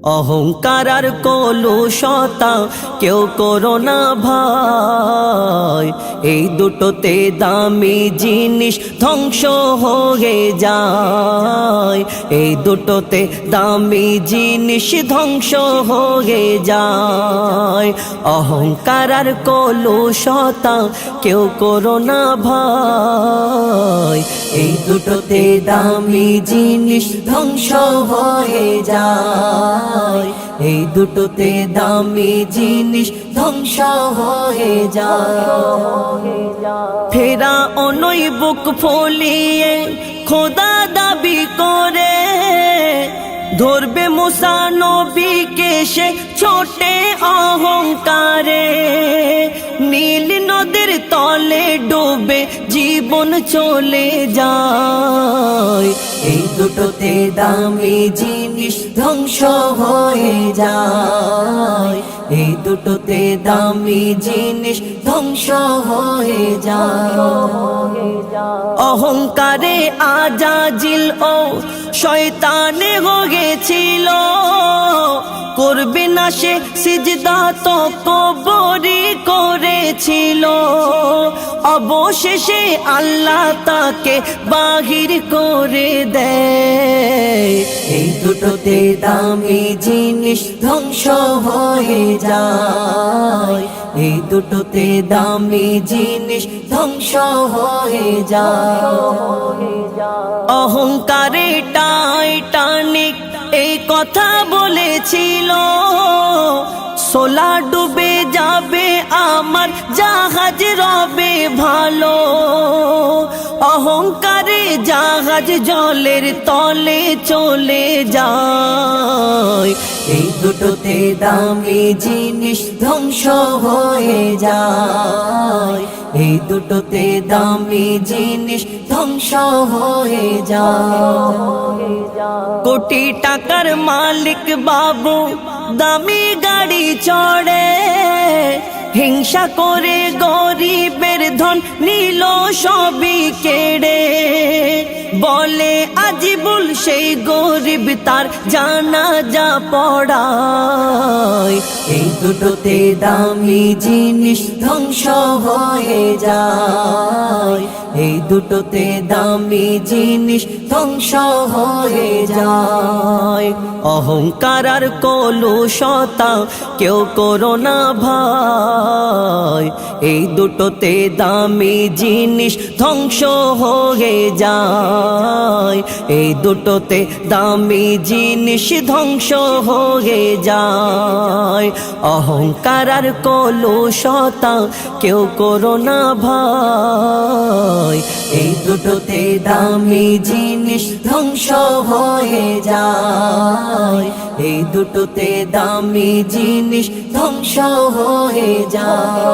অহংকার আর কলুষতা কেউ করো না ভাই, এই দুটোতে দামি জিনিস ধ্বংস হয়ে যায়। এই দুটোতে দামি জিনিস ধ্বংস হয়ে যায়। অহংকার আর কলুষতা কেউ করো না ভাই, এই দুটোতে দামি জিনিস ধ্বংস হয়ে যায়। এই দুটোতে দামি জিনিস ধ্বংস হয়ে যায়। ফেরা অনই বুক ফলিয়ে খোদা দাবি করে, ধরবে মুসা নবীকে সে ছোটে অহংকারে। নীল নদীর তলে ডুবে জীবন চলে যায়। এই দুটোতে দামি জিনিস ধ্বংস হয়ে যায়। এই দুটোতে দামি জিনিস ধ্বংস হয়ে যায়। অহংকারে আজাজিল ও শয়তানে হয়েছিল, করবে না সে সিজদা তো কবরি করেছিল। অবশেষে আল্লাহ তাকে বাহির করে দেয়। এই দুটোতে দামি জিনিস ধ্বংস হয়ে যায়। এই দুটোতে দামি জিনিস ধ্বংস হয়ে যায়। অহংকারে টাইটানিক এই কথা বলেছিল, সোলা ডুবে যাবে আমার জাহাজ রবে ভালো। অহংকারে জাহাজ জলের তলে চলে যায়। এই দুটোতে দামি জিনিস ধ্বংস হয়ে যায়। এই দুটোতে দামি জিনিস ধ্বংস হয়ে যায়। কোটি টাকার মালিক বাবু দামি গাড়ি চড়ে, হিংসা করে গরিবের ধন নিল সবই কেড়ে। বলে আজিবুল সেই গরিব তার জানাজা পড়ায়। এই দুটোতে দামি জিনিস ধ্বংস হয়ে যায়। এই দুটোতে দামি জিনিস ধ্বংস হয়ে যায়। অহংকার আর কলুষতা কেউ করো না ভাই, এই দুটোতে দামি জিনিস ধ্বংস হয়ে যায়। এই দুটোতে দামি জিনিস ধ্বংস হয়ে যায়। অহংকার আর কলুষতা কেউ করো না ভাই, এই দুটোতে দামি জিনিস ধ্বংস হয়ে যায়। এই দুটোতে দামি জিনিস ধ্বংস হয়ে যায়।